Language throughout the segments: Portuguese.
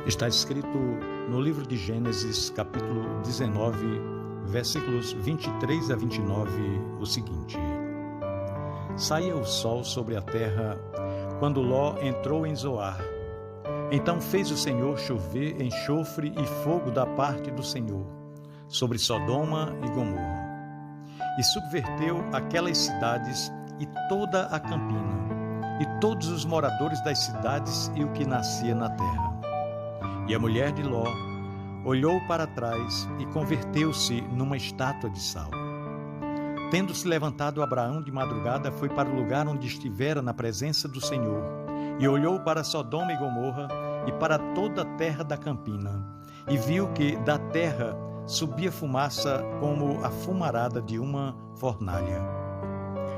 Está escrito no livro de Gênesis, capítulo 19, versículos 23 a 29, o seguinte: Saía o sol sobre a terra quando Ló entrou em Zoar. Então fez o Senhor chover enxofre e fogo da parte do Senhor sobre Sodoma e Gomorra, e subverteu aquelas cidades e toda a campina, e todos os moradores das cidades e o que nascia na terra. E a mulher de Ló olhou para trás e converteu-se numa estátua de sal. Tendo-se levantado Abraão de madrugada, foi para o lugar onde estivera na presença do Senhor, e olhou para Sodoma e Gomorra e para toda a terra da campina, e viu que da terra subia fumaça como a fumarada de uma fornalha.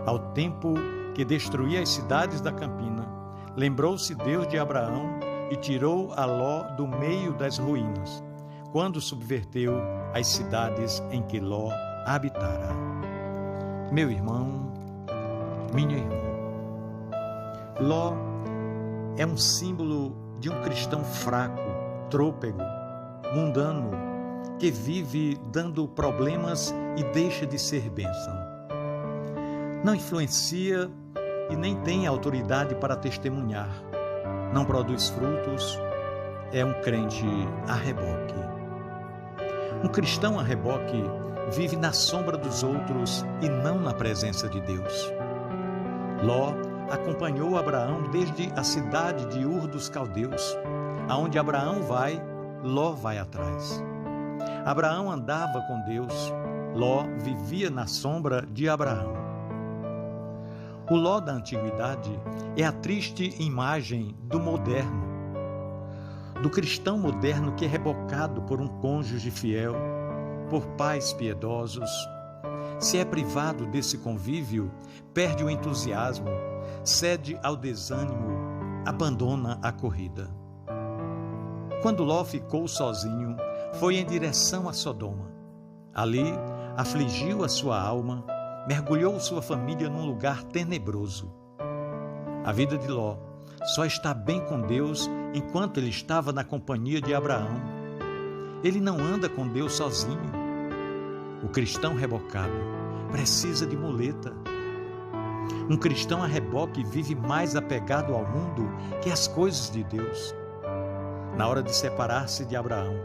Ao tempo que destruía as cidades da campina, lembrou-se Deus de Abraão e tirou a Ló do meio das ruínas, quando subverteu as cidades em que Ló habitara. Meu irmão, minha irmã, Ló é um símbolo de um cristão fraco, trôpego, mundano, que vive dando problemas e deixa de ser bênção. Não influencia e nem tem autoridade para testemunhar. Não produz frutos, é um crente a reboque. Um cristão a reboque vive na sombra dos outros e não na presença de Deus. Ló acompanhou Abraão desde a cidade de Ur dos Caldeus. Aonde Abraão vai, Ló vai atrás. Abraão andava com Deus, Ló vivia na sombra de Abraão. O Ló da antiguidade é a triste imagem do moderno, do cristão moderno que é rebocado por um cônjuge fiel, por pais piedosos. Se é privado desse convívio, perde o entusiasmo, cede ao desânimo, abandona a corrida. Quando Ló ficou sozinho, foi em direção a Sodoma. Ali, afligiu a sua alma, mergulhou sua família num lugar tenebroso. A vida de Ló só está bem com Deus enquanto ele estava na companhia de Abraão. Ele não anda com Deus sozinho. O cristão rebocado precisa de muleta. Um cristão a reboque vive mais apegado ao mundo que às coisas de Deus. Na hora de separar-se de Abraão,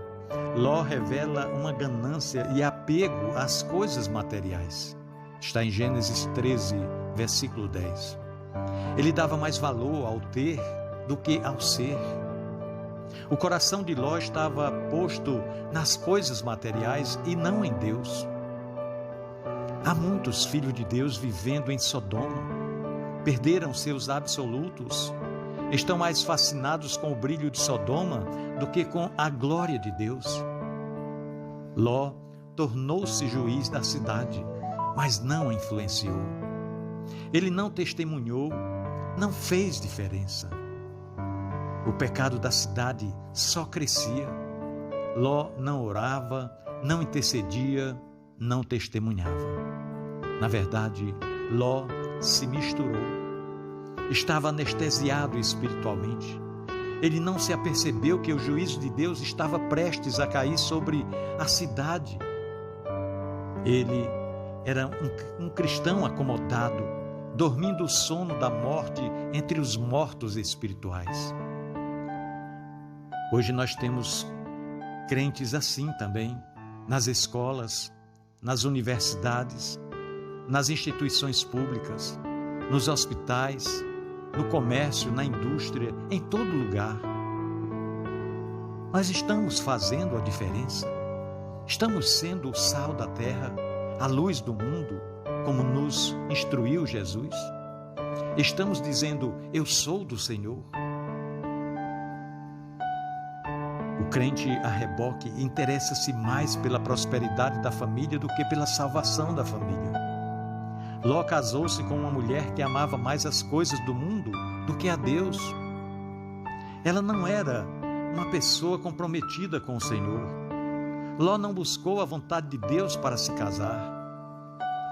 Ló revela uma ganância e apego às coisas materiais. Está em Gênesis 13, versículo 10. Ele dava mais valor ao ter do que ao ser. O coração de Ló estava posto nas coisas materiais e não em Deus. Há muitos filhos de Deus vivendo em Sodoma. Perderam seus absolutos. Estão mais fascinados com o brilho de Sodoma do que com a glória de Deus. Ló tornou-se juiz da cidade, mas não a influenciou. Ele não testemunhou, não fez diferença. O pecado da cidade só crescia. Ló não orava, não intercedia, não testemunhava. Na verdade, Ló se misturou. Estava anestesiado espiritualmente. Ele não se apercebeu que o juízo de Deus estava prestes a cair sobre a cidade. Ele era um cristão acomodado, dormindo o sono da morte entre os mortos espirituais. Hoje nós temos crentes assim também, nas escolas, nas universidades, nas instituições públicas, nos hospitais, no comércio, na indústria, em todo lugar. Nós estamos fazendo a diferença? Estamos sendo o sal da terra, a luz do mundo, como nos instruiu Jesus? Estamos dizendo, eu sou do Senhor? O crente a reboque interessa-se mais pela prosperidade da família do que pela salvação da família. Ló casou-se com uma mulher que amava mais as coisas do mundo do que a Deus. Ela não era uma pessoa comprometida com o Senhor. Ló não buscou a vontade de Deus para se casar.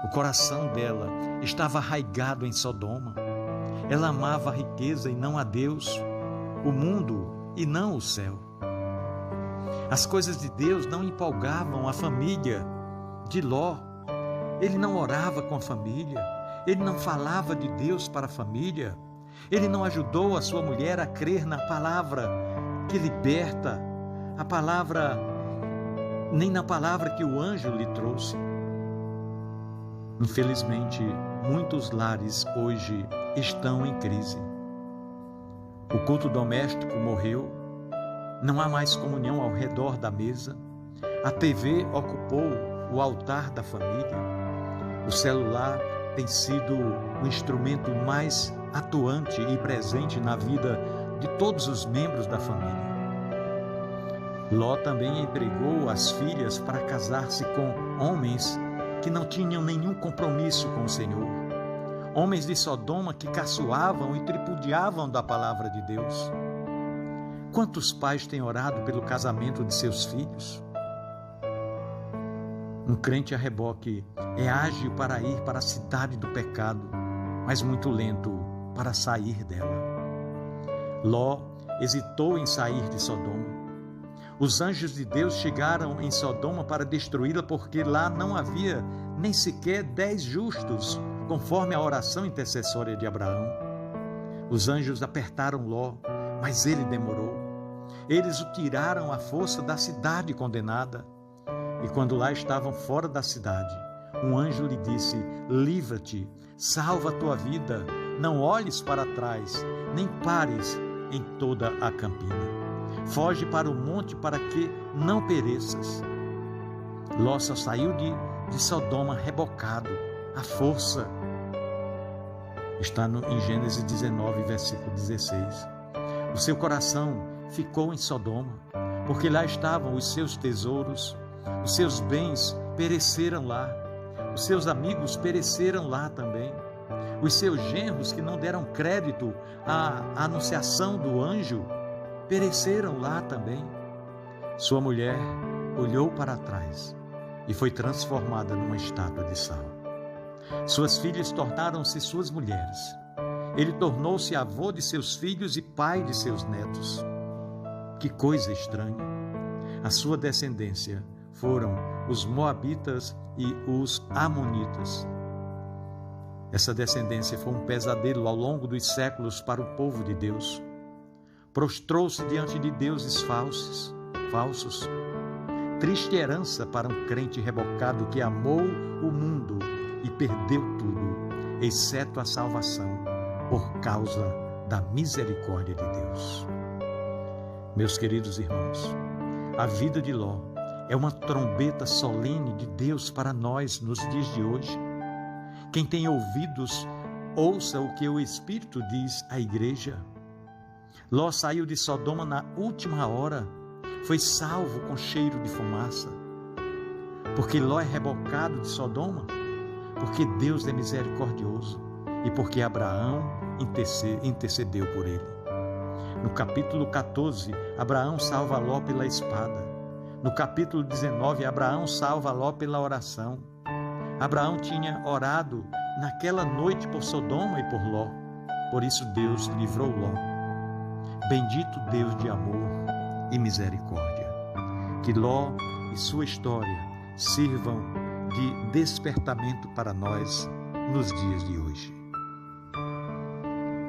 O coração dela estava arraigado em Sodoma. Ela amava a riqueza e não a Deus, o mundo e não o céu. As coisas de Deus não empolgavam a família de Ló. Ele não orava com a família, ele não falava de Deus para a família, ele não ajudou a sua mulher a crer na palavra que liberta, a palavra, nem na palavra que o anjo lhe trouxe. Infelizmente, muitos lares hoje estão em crise. O culto doméstico morreu, não há mais comunhão ao redor da mesa, a TV ocupou o altar da família, o celular tem sido o instrumento mais atuante e presente na vida de todos os membros da família. Ló também empregou as filhas para casar-se com homens que não tinham nenhum compromisso com o Senhor. Homens de Sodoma que caçoavam e tripudiavam da palavra de Deus. Quantos pais têm orado pelo casamento de seus filhos? Um crente a reboque é ágil para ir para a cidade do pecado, mas muito lento para sair dela. Ló hesitou em sair de Sodoma. Os anjos de Deus chegaram em Sodoma para destruí-la porque lá não havia nem sequer 10 justos, conforme a oração intercessória de Abraão. Os anjos apertaram Ló, mas ele demorou. Eles o tiraram à força da cidade condenada. E quando lá estavam fora da cidade, um anjo lhe disse: livra-te, salva a tua vida, não olhes para trás, nem pares em toda a campina. Foge para o monte para que não pereças. Ló só saiu de Sodoma rebocado, à força. Está em Gênesis 19, versículo 16. O seu coração ficou em Sodoma, porque lá estavam os seus tesouros, os seus bens pereceram lá, os seus amigos pereceram lá também, os seus genros que não deram crédito à anunciação do anjo pereceram lá também. Sua mulher olhou para trás e foi transformada numa estátua de sal. Suas filhas tornaram-se suas mulheres. Ele tornou-se avô de seus filhos e pai de seus netos. Que coisa estranha! A sua descendência foram os moabitas e os amonitas. Essa descendência foi um pesadelo ao longo dos séculos para o povo de Deus. Prostrou-se diante de deuses falsos. Triste herança para um crente rebocado que amou o mundo e perdeu tudo, exceto a salvação, por causa da misericórdia de Deus. Meus queridos irmãos, a vida de Ló é uma trombeta solene de Deus para nós nos dias de hoje. Quem tem ouvidos, ouça o que o Espírito diz à igreja. Ló saiu de Sodoma na última hora, foi salvo com cheiro de fumaça. Porque Ló é rebocado de Sodoma, porque Deus é misericordioso e porque Abraão intercedeu por ele. No capítulo 14, Abraão salva Ló pela espada. No capítulo 19, Abraão salva Ló pela oração. Abraão tinha orado naquela noite por Sodoma e por Ló. Por isso Deus livrou Ló. Bendito Deus de amor e misericórdia. Que Ló e sua história sirvam de despertamento para nós nos dias de hoje.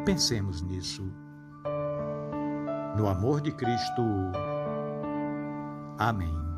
Pensemos nisso. No amor de Cristo. Amém.